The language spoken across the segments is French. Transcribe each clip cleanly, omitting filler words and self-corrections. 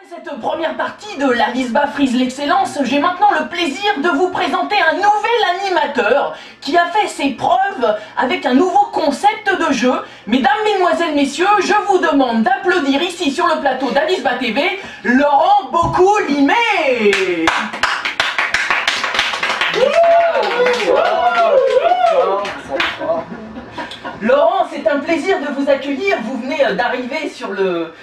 Cette première partie de la Visba frise l'excellence, j'ai maintenant le plaisir de vous présenter un nouvel animateur qui a fait ses preuves avec un nouveau concept de jeu. Mesdames, mesdemoiselles, messieurs, je vous demande d'applaudir ici sur le plateau d'Avisba TV, Laurent Beaucoup-Limé. Laurent, c'est un plaisir de vous accueillir. Vous venez d'arriver sur le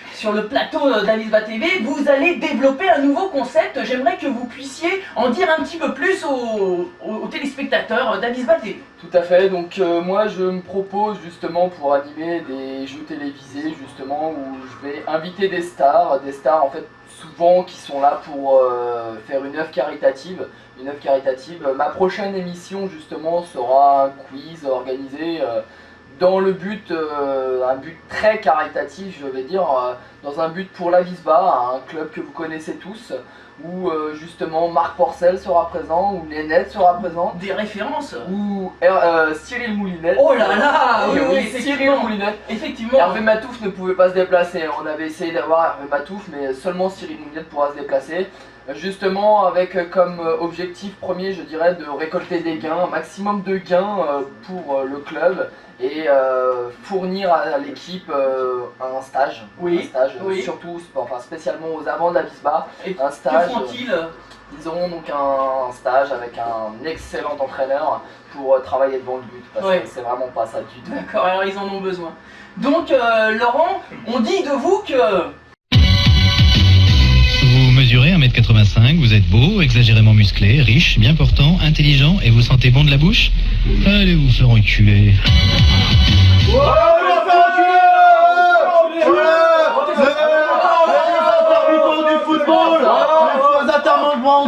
plateau d'Avisba TV. Vous allez développer un nouveau concept. J'aimerais que vous puissiez en dire un petit peu plus aux téléspectateurs d'Avisba TV. Tout à fait, donc moi je me propose justement pour animer des jeux télévisés justement où je vais inviter des stars en fait souvent qui sont là pour faire une œuvre caritative. Ma prochaine émission justement sera un quiz organisé dans le but, un but très caritatif, je vais dire, dans un but pour la Visba, un club que vous connaissez tous, où justement Marc Porcel sera présent, où Nénette sera présent. Des références. Où Cyril Moulinet. Oh là là, oui, Cyril Moulinet. Effectivement. Hervé Matouf ne pouvait pas se déplacer, on avait essayé d'avoir Hervé Matouf, mais seulement Cyril Moulinet pourra se déplacer. Justement avec comme objectif premier, je dirais, de récolter des gains, un maximum de gains pour le club et fournir à l'équipe un stage. Oui. Un stage, oui. Surtout, enfin spécialement aux avants de la Visba. Et un stage. Que font-ils? Ils auront donc un stage avec un excellent entraîneur pour travailler devant le but, parce que c'est vraiment pas ça du tout. D'accord, alors ils en ont besoin. Donc Laurent, on dit de vous que... Vous mesurez 1m85, vous êtes beau, exagérément musclé, riche, bien portant, intelligent et vous sentez bon de la bouche? Allez vous faire enculer.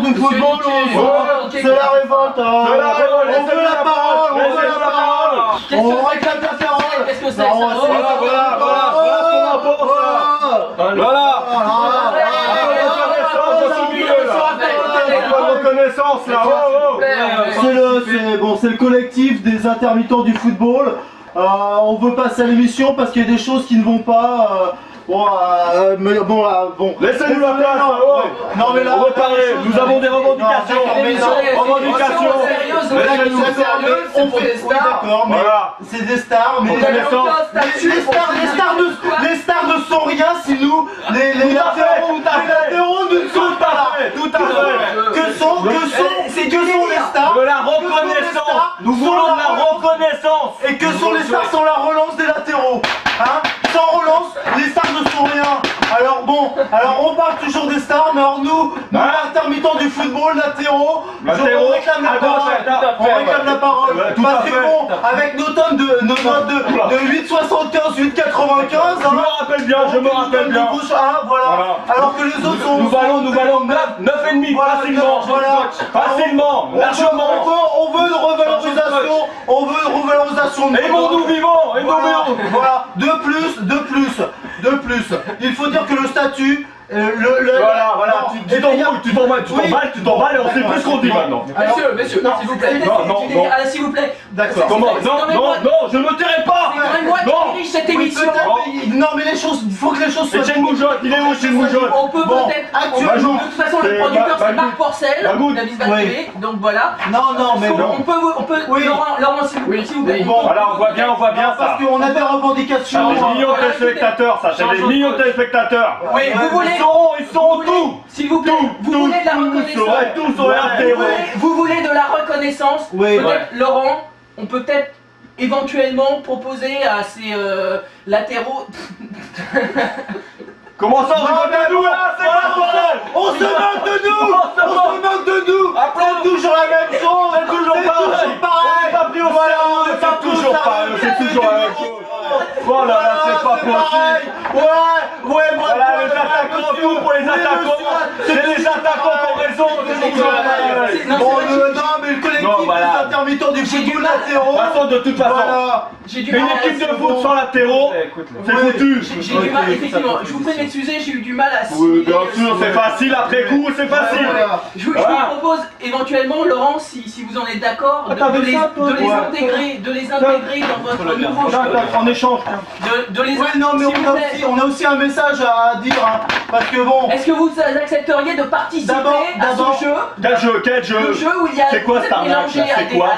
Du football, c'est la révolte, on veut la parole, on réclame la parole. Qu'est-ce que c'est? C'est le collectif des intermittents du football. On veut passer à l'émission parce qu'il y a des choses qui ne vont pas. Laissez-nous la place. Non mais là, on veut parler. Nous avons des revendications. On fait des stars. D'accord, mais c'est des stars, mais les stars ne sont rien si nous, les latéraux ne sont pas là. Tout à fait. Que sont les stars? De la reconnaissance. Nous voulons de la reconnaissance. Et que sont les stars sans la relance des latéraux? Hein? Sans relance, les stars ne sont rien. Alors bon, on parle toujours des stars, mais alors nous intermittents du football, latéraux, on réclame la parole. Parce que bon, avec nos tonnes de 8,75, 8,95, je me rappelle bien. Voilà. Alors que les autres sont... Nous valons 9,5 facilement, largement. On veut une revalorisation. Aimons-nous vivants, Voilà, de plus, il faut dire que le statut, tu t'emballes et on sait plus ce qu'on dit maintenant. Messieurs, s'il vous plaît. S'il vous plaît. D'accord. Comment? Non, je me tairai pas. C'est moi qui dirige cette émission. Non mais les choses, il faut que les choses soient... Et Chen Moujotte, il est où Chen Moujotte? On peut peut-être actuellement, de toute façon le producteur c'est Marc Porcel, d'Avisba TV, donc voilà. Non mais on peut, Laurent s'il vous plaît. Bon, voilà, on voit bien ça. Parce qu'on a des revendications. Des millions de téléspectateurs, ça, c'est des millions de téléspectateurs. Oui, vous voulez... Ils sont tout. S'il vous plaît, vous voulez de la reconnaissance. Vous voulez de la reconnaissance. Peut-être, Laurent, on peut peut-être éventuellement proposer à ces latéraux... Comment ça, on rigole de nous là? C'est quoi ce bordel? On se moque de nous. C'est toujours la même chose. C'est toujours pareil. On n'est pas pris au sérieux. C'est toujours pareil. C'est toujours la même chose. Oh là là, c'est pas possible. Ouais, moi, les attaquants, tout pour les attaquants. C'est les attaquants qui ont raison. Non, mais le collectif des intermittents du football latéraux. De toute façon, une équipe de foot sans latéraux, c'est foutu. J'ai du mal, effectivement. Je vous prie d'excuser, j'ai eu du mal à... Oui, bien sûr, c'est facile après coup, c'est facile. Je vous propose éventuellement, Laurent, si vous en êtes d'accord, de les intégrer dans votre nouveau jeu. En échange. De les non, mais on a aussi un message à dire. parce que bon. Est-ce que vous accepteriez de participer à ce jeu? Quel jeu? Le jeu où il y a. C'est quoi Star Match?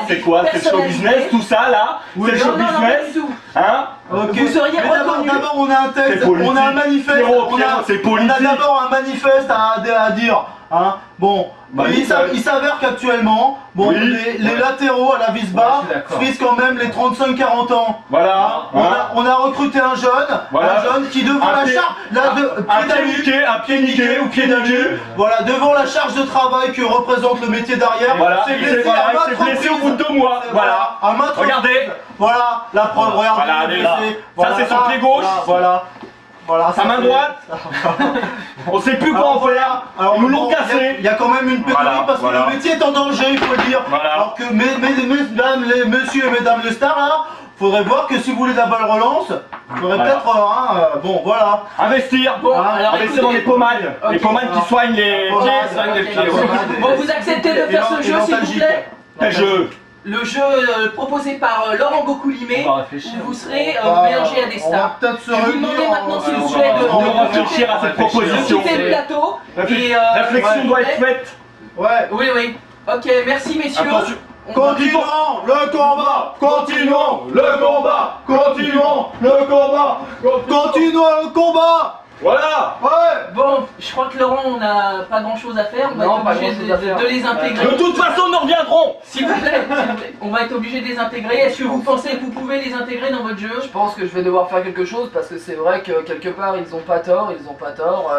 C'est quoi? C'est le show business, tout ça là? C'est le show Non, pas business? du tout. Hein? Ok. Vous seriez Mais d'abord, reconnu. d'abord, on a un texte, C'est politique. on a un manifeste, Pierrot, on c'est a politique. d'abord un manifeste à dire. Hein. Bon, il s'avère qu'actuellement, bon, Oui. les latéraux à la Visba frisent quand même les 35-40 ans. Voilà. On a recruté un jeune qui devant la charge, un pied niqué ou pied niqué. voilà, devant la charge de travail que représente le métier d'arrière, Voilà, s'est il s'est blessé au bout de 2 mois. Voilà. à maintes Regardez. reprises. Voilà, la preuve, regardez. Voilà, il est là. blessé. Ça, c'est son pied gauche. Voilà, Sa main droite. On sait plus quoi en faire. Ils nous l'ont cassé. Il y a quand même une pénurie parce que le métier est en danger, il faut le dire. Voilà. Alors que mesdames, messieurs et mesdames le stars là, faudrait voir que si vous voulez de la balle relance, faudrait peut-être bon voilà. Investir. Bon, alors Investir dans les pommades. Les pommades qui soignent les pieds. Bon, vous acceptez de faire ce jeu, s'il vous plaît? Quel jeu? Le jeu proposé par Laurent Gokoulimé, où vous serez mélangé à des On va stars. peut-être se Je vous réunir. demandais maintenant, s'il vous plaît, de réfléchir à cette de proposition. quitter le plateau. Et, Réflexion doit être faite. Ouais. Oui. Ok, merci messieurs. Attention. Continuons le combat. Continuons le combat. Continuons le combat. Continuons le combat. Voilà. Ouais. Bon, je crois que Laurent, on n'a pas grand chose à faire. On va Non, être pas obligé grand-chose à faire. de les intégrer. De toute façon, nous reviendrons. S'il vous plaît, on va être obligé de les intégrer. Est-ce que vous pensez que vous pouvez les intégrer dans votre jeu? Je pense que je vais devoir faire quelque chose parce que c'est vrai que quelque part ils ont pas tort,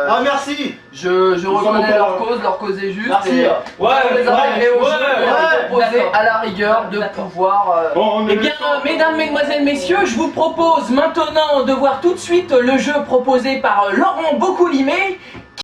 Ah merci. Je reconnais leur cause est juste. Merci. Et Ouais, pour les intégrer au jeu, ouais, proposer d'accord. à la rigueur de D'accord. pouvoir. Bon, Eh bien, mesdames, mesdemoiselles, messieurs, je vous propose maintenant de voir tout de suite le jeu proposé par Laurent Gokoulimé,